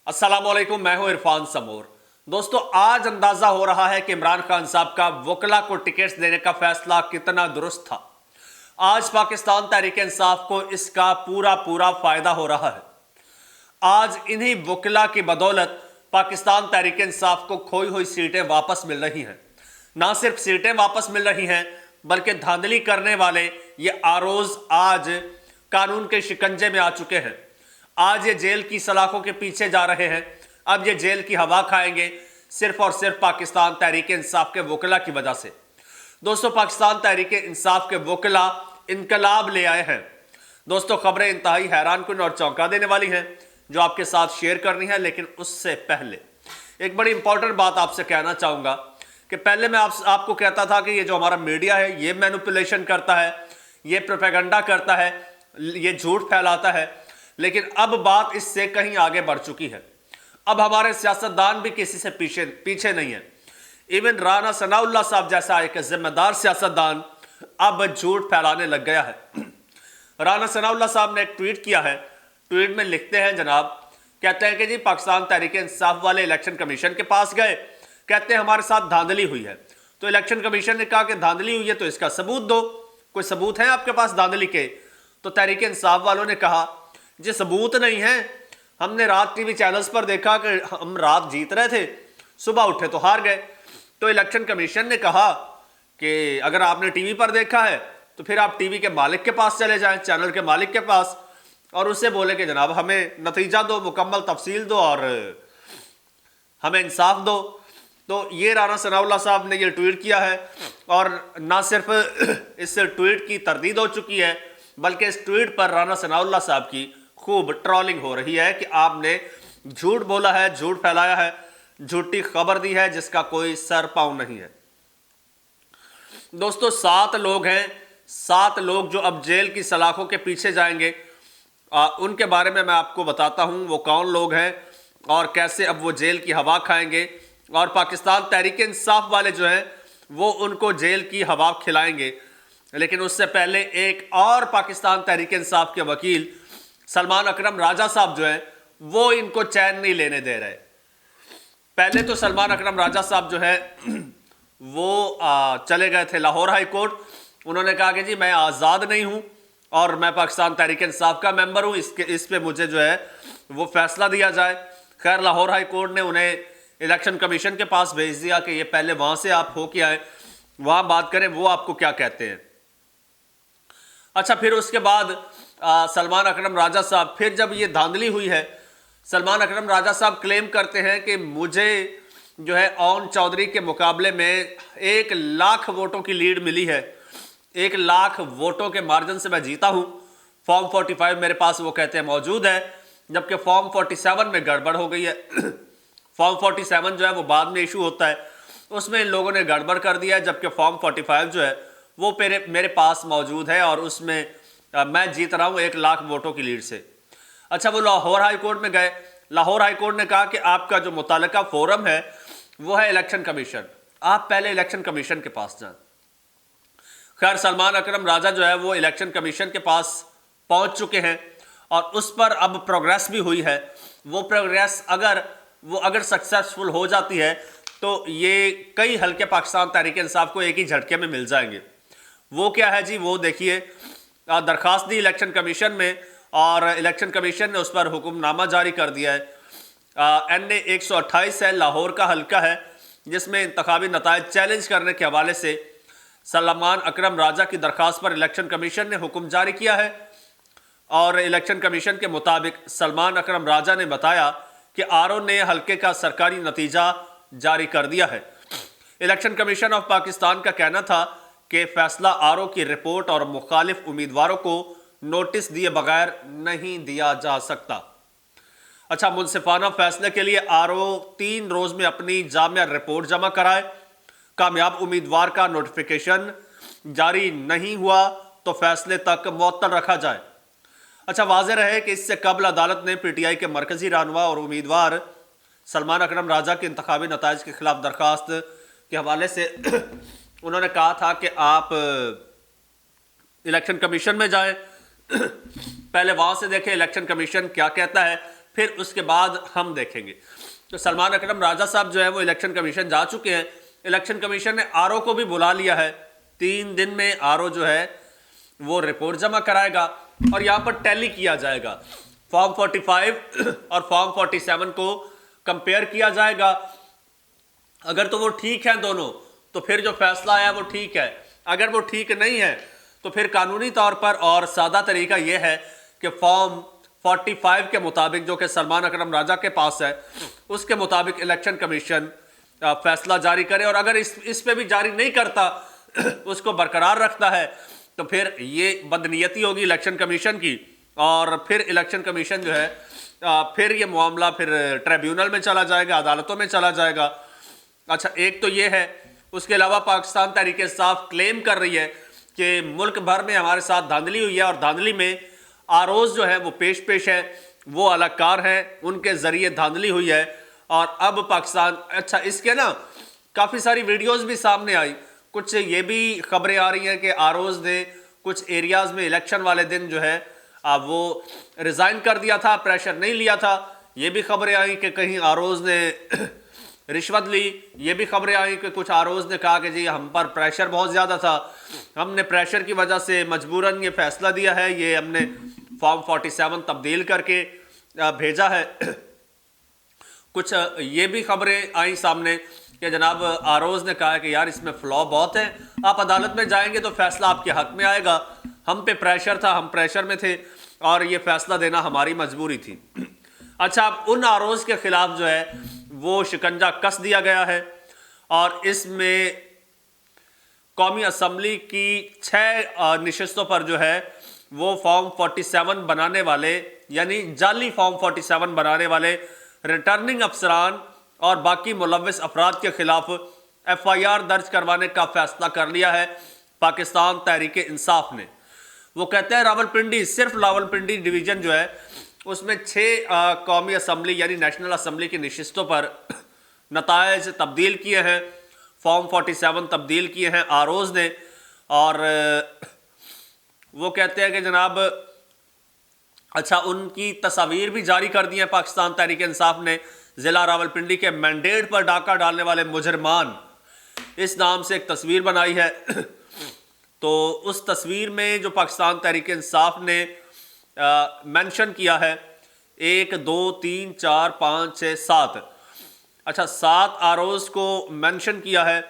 अस्सलाम वालेकुम, मैं हूं इरफान समोर। दोस्तों, आज अंदाजा हो रहा है कि इमरान खान साहब का वकला को टिकट्स देने का फैसला कितना दुरुस्त था। आज पाकिस्तान तहरीक इंसाफ को इसका पूरा पूरा फायदा हो रहा है। आज इन्हीं वकला की बदौलत पाकिस्तान तहरीक इंसाफ को खोई हुई सीटें वापस मिल रही हैं। ना सिर्फ सीटें वापस मिल रही हैं, बल्कि धांधली करने वाले ये आरोज आज कानून के शिकंजे में आ चुके हैं। आज ये जेल की सलाखों के पीछे जा रहे हैं। अब ये जेल की हवा खाएंगे सिर्फ और सिर्फ पाकिस्तान तहरीक इंसाफ के वकला की वजह से। दोस्तों, पाकिस्तान तहरीक इंसाफ के वकला इनकलाब ले आए हैं। दोस्तों, खबरें इंतहाई हैरानकुन और चौंका देने वाली हैं जो आपके साथ शेयर करनी है। लेकिन उससे पहले एक बड़ी इंपॉर्टेंट बात आपसे कहना चाहूंगा कि पहले मैं आपको कहता था कि ये जो हमारा मीडिया है ये मैनिपुलेशन करता है, ये प्रोपेगेंडा करता है, ये झूठ फैलाता है। लेकिन अब बात इससे कहीं आगे बढ़ चुकी है। अब हमारे सियासतदान भी किसी से पीछे नहीं है। इवन राना सनाउल्लाह साहब जैसा एक जिम्मेदार सियासतदान अब झूठ फैलाने लग गया है। राना सनाउल्लाह साहब ने एक ट्वीट किया है। ट्वीट में लिखते हैं जनाब, कहते हैं कि जी पाकिस्तान तहरीक इंसाफ वाले इलेक्शन कमीशन के पास गए, कहते हैं हमारे साथ धांधली हुई है। तो इलेक्शन कमीशन ने कहा कि धांधली हुई है तो इसका सबूत दो, कोई सबूत है आपके पास धांधली के? तो तहरीक इंसाफ वालों ने कहा जी सबूत नहीं है, हमने रात टीवी चैनल्स पर देखा कि हम रात जीत रहे थे, सुबह उठे तो हार गए। तो इलेक्शन कमीशन ने कहा कि अगर आपने टीवी पर देखा है तो फिर आप टीवी के मालिक के पास चले जाएं, चैनल के मालिक के पास, और उससे बोले कि जनाब हमें नतीजा दो, मुकम्मल तफसील दो और हमें इंसाफ दो। तो ये राना सनाउल्लाह साहब ने ये ट्वीट किया है और ना सिर्फ इस ट्वीट की तरदीद हो चुकी है, बल्कि इस ट्वीट पर राना सनाउल्लाह साहब की खूब ट्रोलिंग हो रही है कि आपने झूठ बोला है, झूठ फैलाया है, झूठी खबर दी है जिसका कोई सर पांव नहीं है। दोस्तों, 7 लोग हैं, 7 लोग जो अब जेल की सलाखों के पीछे जाएंगे। उनके बारे में मैं आपको बताता हूं वो कौन लोग हैं और कैसे अब वो जेल की हवा खाएंगे, और पाकिस्तान तहरीक इंसाफ वाले जो हैं वो उनको जेल की हवा खिलाएंगे। लेकिन उससे पहले एक और पाकिस्तान तहरीक इंसाफ के वकील सलमान अकरम राजा साहब जो हैं वो इनको चैन नहीं लेने दे रहे। पहले तो सलमान अकरम राजा साहब जो है वो चले गए थे लाहौर हाई कोर्ट। उन्होंने कहा कि जी मैं आज़ाद नहीं हूं और मैं पाकिस्तान तहरीक इंसाफ का मेंबर हूं, इस पे मुझे जो है वो फैसला दिया जाए। खैर, लाहौर हाई कोर्ट ने उन्हें इलेक्शन कमीशन के पास भेज दिया कि ये पहले वहां से आप हो के आए, वहां बात करें वो आपको क्या कहते हैं। अच्छा, फिर उसके बाद सलमान अकरम राजा साहब, फिर जब ये धांधली हुई है, सलमान अकरम राजा साहब क्लेम करते हैं कि मुझे जो है ओन चौधरी के मुकाबले में 1 लाख वोटों की लीड मिली है, 1 लाख वोटों के मार्जिन से मैं जीता हूं। फॉर्म 45 मेरे पास वो कहते हैं मौजूद है, जबकि फॉर्म 47 में गड़बड़ हो गई है। फॉर्म 47 जो है वो बाद में इशू होता है, उसमें इन लोगों ने गड़बड़ कर दिया है, जबकि फॉर्म 45 जो है वो मेरे पास मौजूद है और उसमें मैं जीत रहा हूं 1 लाख वोटों की लीड से। अच्छा, वो लाहौर हाई कोर्ट में गए। लाहौर हाई कोर्ट ने कहा कि आपका जो मुतालिका फोरम है वो है इलेक्शन कमीशन, आप पहले इलेक्शन कमीशन के पास जाएं। खैर, सलमान अकरम राजा जो है वो इलेक्शन कमीशन के पास पहुंच चुके हैं और उस पर अब प्रोग्रेस भी हुई है। वो प्रोग्रेस अगर सक्सेसफुल हो जाती है तो ये कई हल्के पाकिस्तान तहरीक इंसाफ को एक ही झटके में मिल जाएंगे। वो क्या है जी, वो देखिए, दरखास्त दी इलेक्शन कमीशन में और इलेक्शन कमीशन ने उस पर हुक्मनामा जारी कर दिया है। NA 128 है, लाहौर का हल्का है, जिसमें इंतखाबी नताइज चैलेंज करने के हवाले से सलमान अकरम राजा की दरखास्त पर इलेक्शन कमीशन ने हुक्म जारी किया है। और इलेक्शन कमीशन के मुताबिक सलमान अकरम राजा ने बताया कि RO ने हल्के का सरकारी नतीजा जारी कर दिया है। इलेक्शन कमीशन ऑफ पाकिस्तान का कहना था कि फैसला RO की रिपोर्ट और मुखालिफ उम्मीदवारों को नोटिस दिए बगैर नहीं दिया जा सकता। अच्छा, मुनसिफाना फैसले के लिए RO 3 रोज में अपनी जामिया रिपोर्ट जमा कराए। कामयाब उम्मीदवार का नोटिफिकेशन जारी नहीं हुआ तो फैसले तक मुअत्तल रखा जाए। अच्छा, वाज़ेह रहे कि इससे कबल अदालत ने PTI के मरकजी रहनुमा और उम्मीदवार सलमान अकरम राजा के इंतखाबी नताइज के खिलाफ दरखास्त के हवाले से उन्होंने कहा था कि आप इलेक्शन कमीशन में जाएं, पहले वहां से देखें इलेक्शन कमीशन क्या कहता है, پھر اس کے بعد ہم دیکھیں گے۔ تو سلمان اکرم راجہ صاحب جو ہے وہ الیکشن کمیشن جا چکے ہیں۔ الیکشن کمیشن نے RO کو بھی بلا لیا ہے، 3 دن میں RO جو ہے وہ رپورٹ جمع کرائے گا اور یہاں پر ٹیلی کیا جائے گا، فارم 45 اور فارم 47 کو کمپیئر کیا جائے گا۔ اگر تو وہ ٹھیک ہیں دونوں تو پھر جو فیصلہ آیا وہ ٹھیک ہے، اگر وہ ٹھیک نہیں ہے تو پھر قانونی طور پر اور سادہ طریقہ یہ ہے کہ فارم 45 کے مطابق جو کہ سلمان اکرم راجہ کے پاس ہے، اس کے مطابق الیکشن کمیشن فیصلہ جاری کرے، اور اگر اس پہ بھی جاری نہیں کرتا، اس کو برقرار رکھتا ہے، تو پھر یہ بدنیتی ہوگی الیکشن کمیشن کی، اور پھر الیکشن کمیشن جو ہے پھر یہ معاملہ پھر ٹریبیونل میں چلا جائے گا، عدالتوں میں چلا جائے گا۔ اچھا، ایک تو یہ ہے۔ اس کے علاوہ پاکستان تحریک انصاف کلیم کر رہی ہے کہ ملک بھر میں ہمارے ساتھ دھاندلی ہوئی ہے، اور دھاندلی میں ROs جو ہے وہ پیش ہے، وہ الاکار ہیں، ان کے ذریعے دھاندلی ہوئی ہے۔ اور اب پاکستان، اچھا اس کے نا کافی ساری ویڈیوز بھی سامنے آئی، کچھ یہ بھی خبریں آ رہی ہیں کہ ROs نے کچھ ایریاز میں الیکشن والے دن جو ہے وہ ریزائن کر دیا تھا، پریشر نہیں لیا تھا۔ یہ بھی خبریں آئیں کہ کہیں ROs نے رشوت لی، یہ بھی خبریں آئیں کہ کچھ ROs نے کہا کہ جی ہم پر پریشر بہت زیادہ تھا، ہم نے پریشر کی وجہ سے مجبوراً یہ فیصلہ دیا ہے، یہ ہم نے فارم 47 تبدیل کر کے بھیجا ہے۔ کچھ یہ بھی خبریں آئیں سامنے کہ جناب ROs نے کہا کہ یار اس میں فلا بہت ہے، آپ عدالت میں جائیں گے تو فیصلہ آپ کے حق میں آئے گا، ہم پہ پریشر تھا، ہم پریشر میں تھے اور یہ فیصلہ دینا ہماری مجبوری تھی۔ اچھا، اب ان ROs کے خلاف جو ہے وہ شکنجہ کس دیا گیا ہے، اور اس میں قومی اسمبلی کی 6 نشستوں پر جو ہے وہ فارم 47 بنانے والے، یعنی جعلی فارم 47 بنانے والے ریٹرننگ افسران اور باقی ملوث افراد کے خلاف FIR درج کروانے کا فیصلہ کر لیا ہے پاکستان تحریک انصاف نے۔ وہ کہتے ہیں راولپنڈی، صرف راولپنڈی ڈویژن جو ہے اس میں 6 قومی اسمبلی یعنی نیشنل اسمبلی کی نشستوں پر نتائج تبدیل کیے ہیں، فارم 47 تبدیل کیے ہیں ROs نے، اور وہ کہتے ہیں کہ جناب اچھا ان کی تصاویر بھی جاری کر دی ہیں پاکستان تحریک انصاف نے۔ ضلع راولپنڈی کے مینڈیٹ پر ڈاکہ ڈالنے والے مجرمان، اس نام سے ایک تصویر بنائی ہے۔ تو اس تصویر میں جو پاکستان تحریک انصاف نے مینشن کیا ہے 1 2 3 4 5 6 7، اچھا 7 ROs کو مینشن کیا ہے۔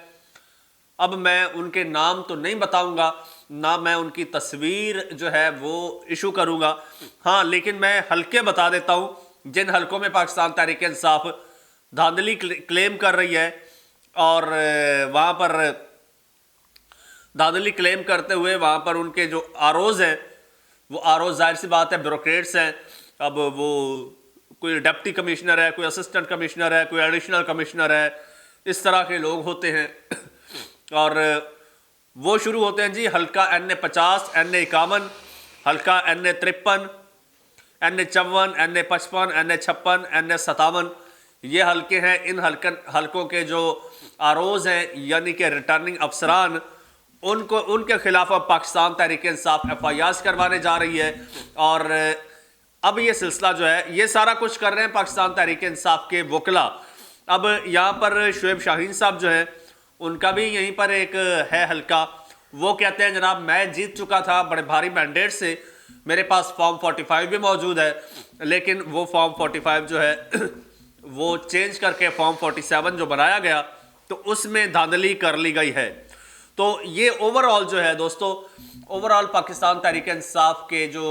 اب میں ان کے نام تو نہیں بتاؤں گا، نہ میں ان کی تصویر جو ہے وہ ایشو کروں گا، ہاں لیکن میں حلقے بتا دیتا ہوں جن حلقوں میں پاکستان تحریک انصاف دھاندلی کلیم کر رہی ہے، اور وہاں پر دھاندلی کلیم کرتے ہوئے وہاں پر ان کے جو ROs ہیں وہ ROs ظاہر سی بات ہے بیوروکریٹس ہیں۔ اب وہ کوئی ڈپٹی کمشنر ہے، کوئی اسسٹنٹ کمشنر ہے، کوئی ایڈیشنل کمشنر ہے، اس طرح کے لوگ ہوتے ہیں، اور وہ شروع ہوتے ہیں جی حلقہ N50 N51، حلقہ N53 N54 N55 N56 N57، یہ حلقے ہیں۔ ان حلقوں کے جو ROs ہیں یعنی کہ ریٹرننگ افسران، ان کے خلاف اب پاکستان تحریک انصاف FIRs کروانے جا رہی ہے، اور اب یہ سلسلہ جو ہے یہ سارا کچھ کر رہے ہیں پاکستان تحریک انصاف کے وکلا۔ اب یہاں پر شعیب شاہین صاحب جو ہے ان کا بھی یہیں پر ایک ہے حلقہ، وہ کہتے ہیں جناب میں جیت چکا تھا بڑے بھاری مینڈیٹ سے، میرے پاس فارم 45 بھی موجود ہے، لیکن وہ فارم 45 جو ہے وہ چینج کر کے فارم 47 جو بنایا گیا تو اس میں دھاندلی کر لی گئی ہے۔ تو یہ اوورآل جو ہے دوستو، اوورآل پاکستان تحریک انصاف کے جو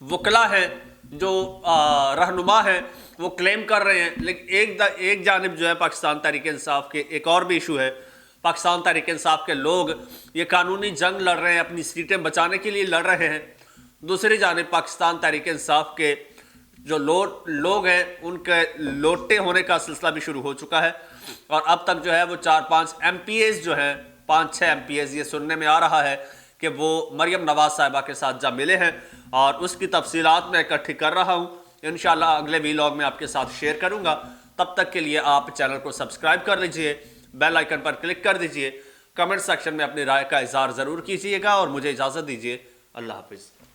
وکلا ہیں، جو رہنما ہیں، وہ کلیم کر رہے ہیں، لیکن ایک جانب جو ہے پاکستان تحریک انصاف کے ایک اور بھی ایشو ہے، پاکستان تحریک انصاف کے لوگ یہ قانونی جنگ لڑ رہے ہیں، اپنی سیٹیں بچانے کے لیے لڑ رہے ہیں۔ دوسری جانب پاکستان تحریک انصاف کے جو لوگ ہیں ان کے لوٹے ہونے کا سلسلہ بھی شروع ہو چکا ہے، اور اب تک جو ہے وہ 4-5 MPAs جو ہیں، 5-6 MPAs یہ سننے میں آ رہا ہے کہ وہ مریم نواز صاحبہ کے ساتھ جا ملے ہیں، اور اس کی تفصیلات میں اکٹھی کر رہا ہوں، انشاءاللہ اگلے ویلاگ میں آپ کے ساتھ شیئر کروں گا۔ تب تک کے لیے آپ چینل کو سبسکرائب کر لیجئے، بیل آئیکن پر کلک کر دیجئے، کمنٹ سیکشن میں اپنی رائے کا اظہار ضرور کیجئے گا، اور مجھے اجازت دیجئے، اللہ حافظ۔